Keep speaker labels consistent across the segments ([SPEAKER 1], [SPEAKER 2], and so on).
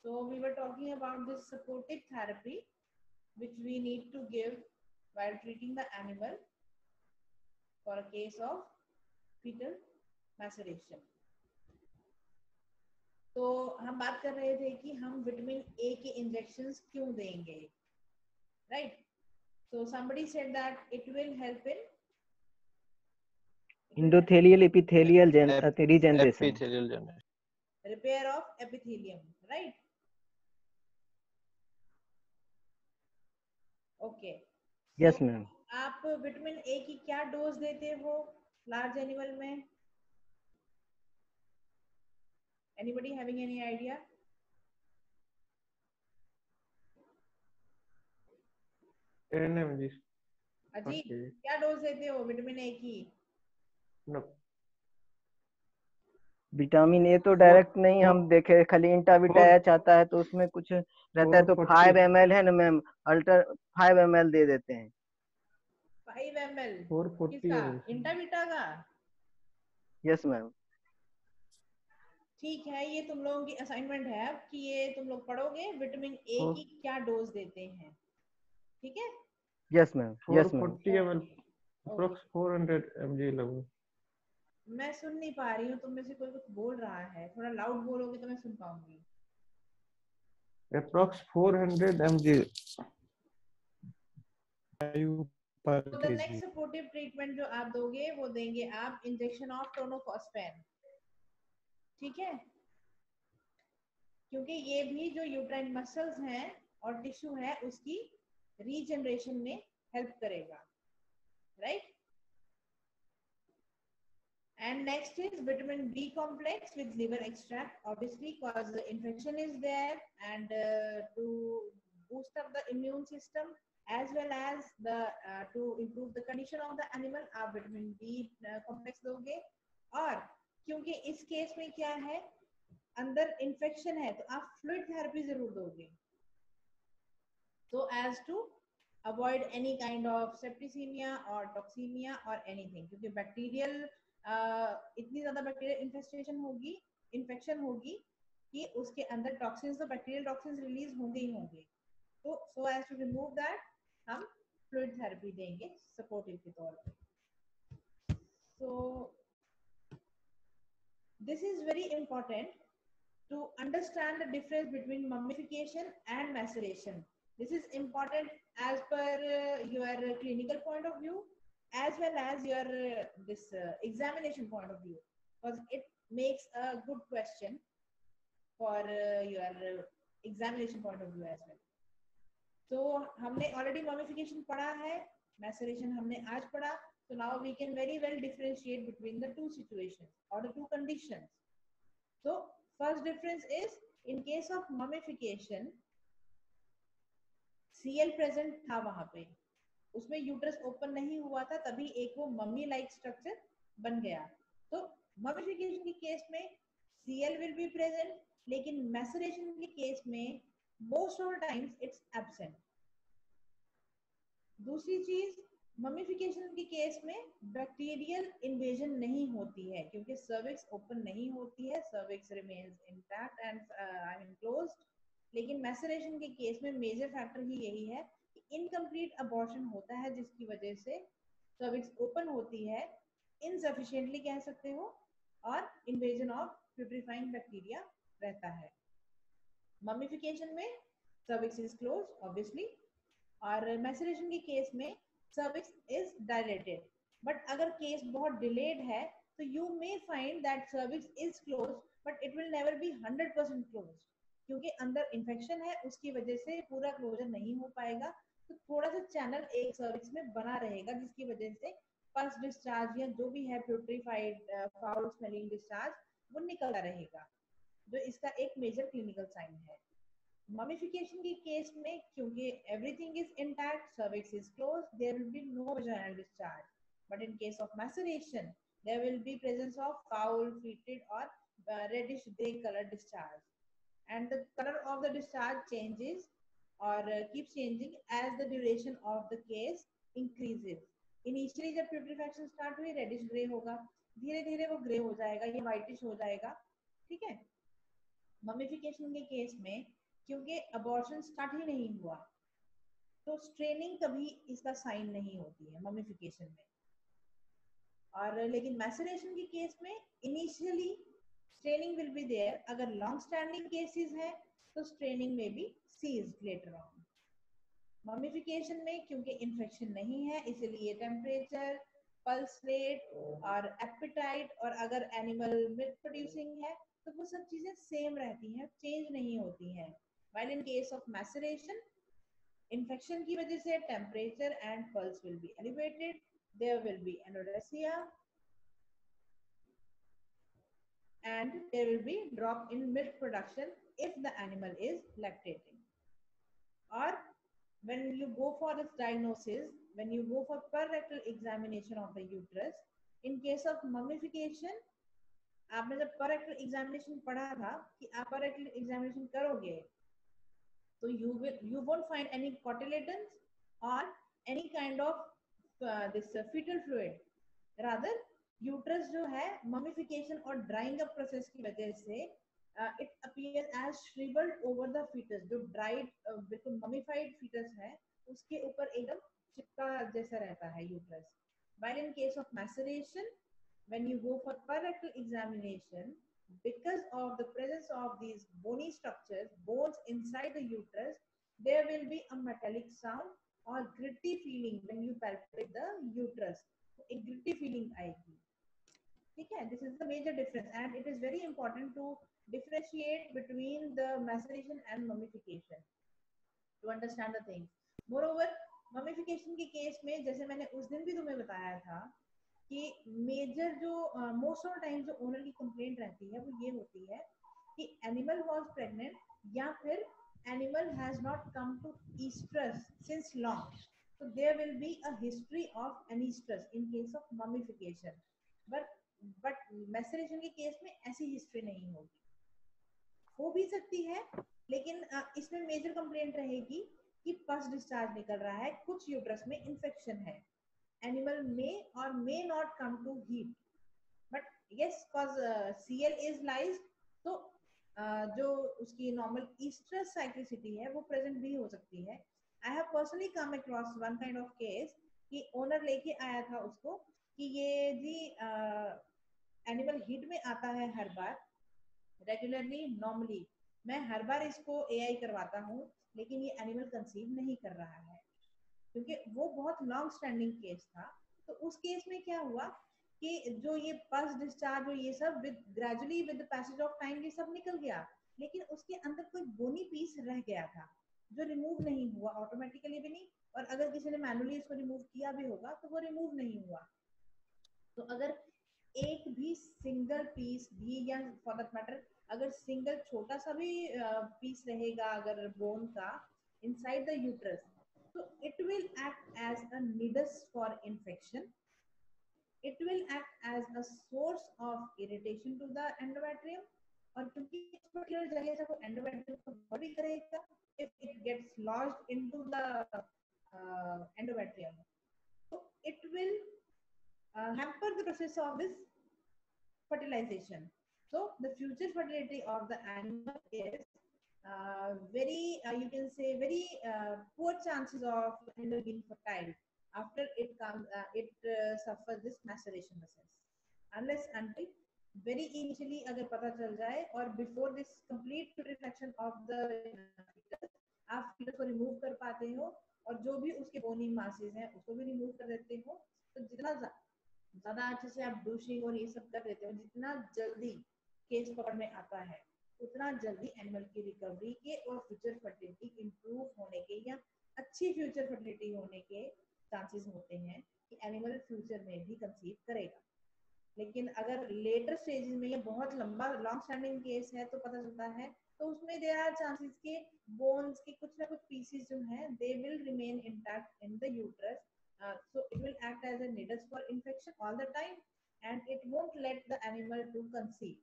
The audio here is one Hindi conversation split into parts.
[SPEAKER 1] So we were talking about this supportive therapy which we need to give while treating the animal for a case of fetal maceration. तो हम बात कर रहे थे कि हम विटामिन ए के इंजेक्शंस क्यों देंगे, right? So somebody said that it will help in
[SPEAKER 2] endothelial epithelial regeneration,
[SPEAKER 3] epithelial generation.
[SPEAKER 1] repair of epithelium, right? Okay.
[SPEAKER 2] yes
[SPEAKER 1] So,
[SPEAKER 2] ma'am.
[SPEAKER 1] आप विटामिन ए की क्या डोज देते हो लार्ज एनिमल में? Anybody having any idea?
[SPEAKER 3] NMG.
[SPEAKER 1] Ajit,
[SPEAKER 3] Okay.
[SPEAKER 1] क्या डोज देते हो विटामिन ए की?
[SPEAKER 3] No.
[SPEAKER 2] विटामिन ए तो डायरेक्ट नहीं हम देखे, खाली इंटाविटाच आता है तो उसमें कुछ रहता है तो 5 ml है ना मैम, अल्टर 5 ml दे देते हैं।
[SPEAKER 1] 5 ml
[SPEAKER 3] 440
[SPEAKER 1] किसका? इंटाविटा का?
[SPEAKER 2] Yes ma'am.
[SPEAKER 1] ठीक है, ये तुम लोगों की असाइनमेंट है अब कि ये तुम लोग पढ़ोगे विटामिन ए की क्या डोज देते हैं, ठीक है?
[SPEAKER 2] Yes ma'am, yes ma'am.
[SPEAKER 3] 440 ml approx 400 mg लगभग।
[SPEAKER 1] मैं सुन नहीं पा रही हूँ, तुम में से कोई कुछ बोल रहा है, थोड़ा लाउड बोलोगे तो मैं सुन पाऊंगी।
[SPEAKER 3] अप्रोक्स 400 mg पर
[SPEAKER 1] तो द नेक्स्ट सपोर्टिव ट्रीटमेंट जो आप दोगे वो देंगे आप इंजेक्शन ऑफ टोनोफॉस्फेन, ठीक है? क्योंकि ये भी जो यूट्राइन मसल्स हैं और टिश्यू है उसकी रीजनरेशन में हेल्प करेगा, right? And next is vitamin B complex with liver extract, obviously because the infection is there, and to boost up the immune system as well as the to improve the condition of the animal, आप vitamin B complex दोगे। और क्योंकि इस केस में क्या है, अंदर इन्फेक्शन है तो आप फ्लूइड थेरेपी जरूर दोगे, so as to avoid any kind of septicemia or toxemia or anything, क्योंकि बैक्टीरियल इतनी ज्यादा बैक्टीरियल इन्फेस्टेशन होगी, इन्फेक्शन होगी कि उसके अंदर टॉक्सिन्स, तो बैक्टीरियल टॉक्सिन्स रिलीज होंगे ही होंगे। तो so as to remove that हम फ्लूइड थेरेपी देंगे सपोर्टिव के तौर पे। So this is very important to understand the difference between mummification and maceration. This is important as per your clinical point of view as well as your this examination point of view, because it makes a good question for your examination point of view as well. So हमने already mummification पढ़ा है, maceration हमने आज पढ़ा, so now we can very well differentiate between the two situations or the two conditions. So first difference is in case of mummification, Cl present था वहां पे, उसमें यूट्रस ओपन नहीं हुआ था, तभी एक वो मम्मी लाइक स्ट्रक्चर बन गया। तो ममिफिकेशन के केस में Cl will be present, लेकिन मैसरेशन के केस में most of times it's absent. दूसरी चीज, ममिफिकेशन के केस में बैक्टीरियल इन्वेजन नहीं होती है क्योंकि सर्विक्स ओपन नहीं होती है, cervix remains intact and I mean closed. लेकिन मैसरेशन के केस में मेजर फैक्टर ही यही है कि इनकम्प्लीट अबॉर्शन होता है जिसकी वजह से सर्विक्स ओपन होती है इनसफिशिएंटली कह सकते हो, और इन्वेजन ऑफ प्यूट्रीफाइंग बैक्टीरिया रहता है। ममिफिकेशन में सर्विक्स इज क्लोज ऑब्वियसली, और मैसरेशन के केस में सर्विक्स इज डायलेटेड। बट अगर केस बहुत डिलेड है तो you may find that cervix is close but it will never be 100% close, क्योंकि अंदर इन्फेक्शन है उसकी वजह से पूरा क्लोजर नहीं हो पाएगा। तो थोड़ा सा चैनल एक सर्विक्स में बना रहेगा जिसकी वजह से पल्स डिस्चार्ज या जो भी है प्यूट्रीफाइड फाउल स्मेलिंग डिस्चार्ज वो निकलता रहेगा, जो इसका एक मेजर क्लिनिकल साइन है। ममिफिकेशन के केस में क्योंकि everything is intact, cervix is close, there will be no vaginal discharge, but in case of maceration there will be presence of foul fetid और reddish grey colour discharge, and the color of the discharge changes or keeps changing as the duration of the case increases. Initially जब putrefaction start हुई रेडिश ग्रे होगा, धीरे धीरे वो ग्रे हो जाएगा, ये व्हाइटिश हो जाएगा, ठीक है? ममिफिकेशन के केस में क्योंकि अबॉर्शन स्टार्ट ही नहीं हुआ, तो स्ट्रेनिंग कभी इसका साइन नहीं होती है ममिफिकेशन में। और लेकिन मैसरेशन के केस में initially straining will be there. अगर लॉन्ग स्टैंडिंग केसेस है तो स्ट्रेनिंग में be ceased later on. Mummification में क्योंकि इन्फेक्शन नहीं है इसलिए टेम्परेचर, पल्स रेट और एपेटाइट, और अगर एनिमल मिल्क प्रोड्यूसिंग है तो वो सब चीजें सेम रहती हैं, चेंज नहीं होती हैं। While in case of maceration, infection की वजह से temperature and pulse will be elevated, there will be anorexia and there will be drop in milk production if the animal is lactating. Or when you go for this diagnosis, when you go for per-rectal examination of the uterus, in case of mummification, आपने जब per-rectal examination पढ़ा था कि आप per-rectal examination करोगे तो you won't find any cotyledons or any kind of this fetal fluid. Rather, uterus जो है ममिफिकेशन और ड्राइंग अप प्रोसेस की वजह से it appears as shrivelled over the foetus. जो ड्राइड बिल्कुल ममिफाइड फीटस है उसके ऊपर एकदम चिपका जैसा रहता है uterus. While in case of maceration, when you go for per-rectal examination, because of the presence of these bony structures, bones inside the uterus, there will be a metallic sound or gritty feeling when you palpate the uterus. एक gritty feeling आएगी। ठीक है, this is the major difference and it is very important to differentiate between the maceration and mummification to understand the things. Moreover, mummification के केस में जैसे मैंने उस दिन भी तुम्हें बताया था कि मेजर जो मोस्ट ऑफ टाइम जो ओनर की कंप्लेंट रहती है वो ये होती है कि एनिमल वाज प्रेग्नेंट या फिर animal has not come to oestrus since long, so there will be a history of anestrus in case of mummification, but maceration के केस में ऐसी हिस्ट्री नहीं होगी। हो भी सकती है लेकिन इसमें मेजर कंप्लेंट रहेगी कि पस डिस्चार्ज निकल रहा है, कुछ यूट्रस में इन्फेक्शन है, एनिमल मे और may not come to heat, but yes cause CL is lyse, तो जो उसकी नॉर्मल ईस्ट्रस साइक्लिसिटी है वो प्रेजेंट भी हो सकती है। I have personally come across one kind of case कि ओनर लेके आया था उसको कि ये जी एनिमल हीट में आता है हर बार रेगुलरली, नॉर्मली मैं हर बार इसको एआई करवाता हूँ लेकिन ये एनिमल कंसीव नहीं कर रहा है, क्योंकि वो बहुत लॉन्ग स्टैंडिंग केस था। तो उस केस में क्या हुआ कि जो ये पल्स डिस्चार्ज और ये सब with gradually with the passage of time ये सब निकल गया, लेकिन उसके अंदर कोई बोनी पीस रह गया था जो रिमूव नहीं हुआ ऑटोमेटिकली भी नहीं, और अगर किसी ने मैनुअली इसको रिमूव किया भी होगा तो वो रिमूव नहीं हुआ। तो अगर एक भी सिंगल पीस भी या फॉर दैट मैटर अगर सिंगल छोटा सा भी पीस रहेगा अगर बोन का इनसाइड द यूट्रस, तो it will act as a nidus for infection, it will act as a source of irritation to the endometrium, और क्योंकि इस पर्टिकुलर जगह से वो एंडोमेट्रियम को बॉडी करेगा if it gets lodged into the endometrium, so it will hamper the process of this fertilization. So the future fertility of the animal is very you can say very poor chances of animal being fertile after it comes suffers this maceration process, unless until very initially अगर पता चल जाए और before this complete putrefaction of the fetus आप fetus को remove कर पाते हो और जो भी उसके bony masses हैं उसको भी remove कर देते हो, तो जितना ज्यादा अच्छे से आप डूशिंग और ये सब कर देते हो, जितना जल्दी केस पकड़ में आता है उतना जल्दी एनिमल की रिकवरी के और फ्यूचर फर्टिलिटी इंप्रूव होने के या अच्छी फ्यूचर फर्टिलिटी होने के चांसेस होते हैं कि एनिमल फ्यूचर में भी कंसीव करेगा। लेकिन अगर लेटर स्टेजेस में या बहुत लंबा लॉन्ग स्टैंडिंग केस है तो पता चलता है, तो उसमें देयर आर चांसेस के बोन्स के कुछ ना कुछ पीसेस जो हैं they will remain intact in the uterus, so it will act as a nidus for infection all the time and it won't let the animal to conceive.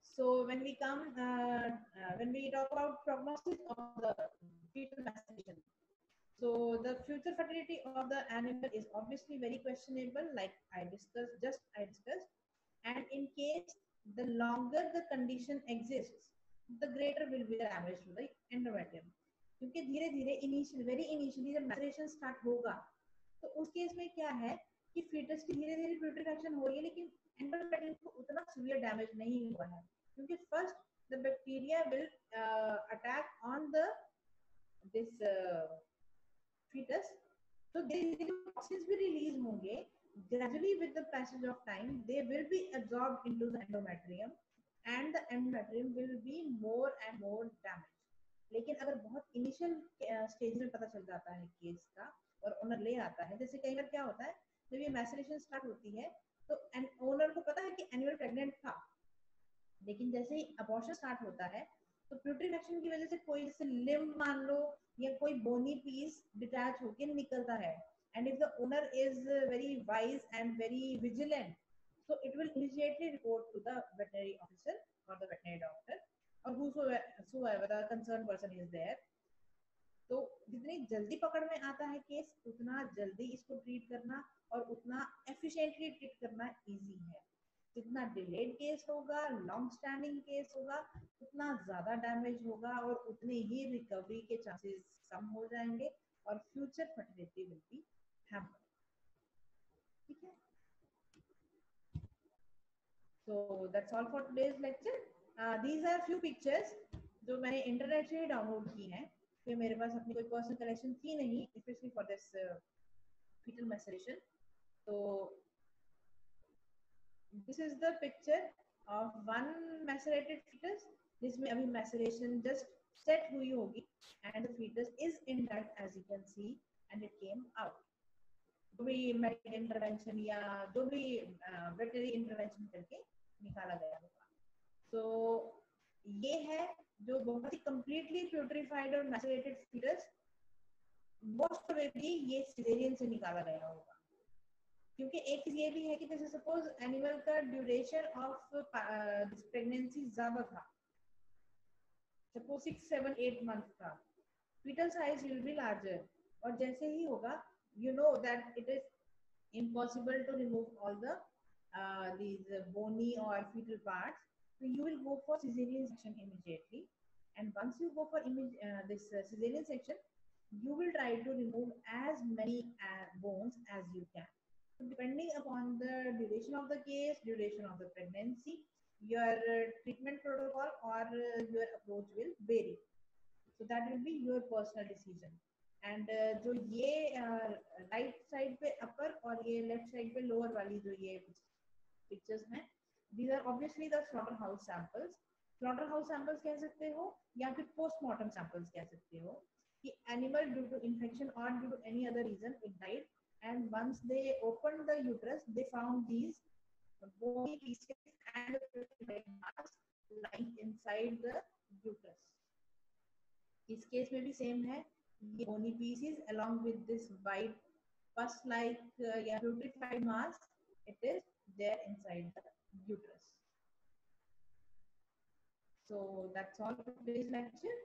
[SPEAKER 1] So when we come when we talk about prognosis of the fetal maceration, so the future fertility of the animal is obviously very questionable, like I discussed, and in case the longer the condition exists, the greater will be the damage to the endometrium. क्योंकि धीरे धीरे वेरी इनिशियली जब मैचुरेशन स्टार्ट होगा तो उस केस में क्या है कि फीटस की धीरे धीरे प्यूट्रिफिकेशन हो रही है, लेकिन एंडोमेट्रियम को उतना सीवियर डैमेज नहीं हुआ है, क्योंकि first the bacteria will attack on the this fetus. So the toxins भी release होंगे. Gradually with the passage of time, they will be absorbed into the endometrium, and the endometrium will be more and more damaged. लेकिन अगर बहुत इनिशियल स्टेज में पता चल जाता है केस का और ओनर ले आता है, जैसे कई बार क्या होता है जब ये मैसरेशन स्टार्ट होती है तो ओनर को पता है कि एनिमल प्रेग्नेंट था, लेकिन जैसे ही अबॉर्शन स्टार्ट होता है तो प्यूट्रिफिकेशन की वजह से कोई जैसे लिम्ब मान लो या कोई बोनी पीस डिटैच होके निकलता है, and if the owner is very wise and very vigilant, so it will immediately report to the veterinary officer or the veterinary doctor or whosoever the concerned person is there. तो जितनी जल्दी पकड़ में आता है केस उतना जल्दी इसको ट्रीट करना और उतना एफिशिएंटली ट्रीट करना इजी है. जितना डिलेड केस होगा, लॉन्ग स्टैंडिंग केस होगा, उतना ज्यादा डैमेज होगा और उतने ही रिकवरी के चांसेस कम हो जाएंगे और future fertility will be hampered. ठीक है, so that's all for today's lecture. These are few pictures जो मैंने इंटरनेट से डाउनलोड की हैं, कि मेरे पास अपनी कोई पर्सनल कलेक्शन थी नहीं, specially for this fetal maceration. So this is the picture of one macerated fetus, जिसमें अभी maceration just set हुई होगी and the fetus is intact as you can see and it came out. जो भी मेडिकल इंटरवेंशन या जो भी वेटरनरी इंटरवेंशन करके निकाला गया होगा. तो ये है जो बहुत ही कंप्लीटली प्यूट्रिफाइड और मैचुरेटेड फीटस, मोस्ट प्रोबेबली ये सिजेरियन से निकाला गया होगा. क्योंकि एक चीज ये भी है कि जैसे सपोज एनिमल का ड्यूरेशन ऑफ प्रेगनेंसी ज्यादा था, सपोज 6, 7, 8 मंथ का, fetal size will be larger, और जैसे ही होगा you know that it is impossible to remove all the these bony or fetal parts, so you will go for cesarean section immediately, and once you go for this cesarean section, you will try to remove as many bones as you can. So depending upon the duration of the case, duration of the pregnancy, your treatment protocol or your approach will vary. So that will be your personal decision. And जो ये राइट साइड पे अपर और ये लेफ्ट साइड पे लोअर वाली जो ये पिक्चर्स हैं, these are obviously the slaughter house samples. slaughter house samples कह सकते हो या फिर postmortem samples कह सकते हो कि animal due to infection or due to any other reason it died, and once they opened the uterus they found these bony pieces and mass lying inside the uterus. इस केस में भी सेम है, ये bony pieces along with this white pus like putrefied mass, it is there inside the uterus. So that's all for today's lecture.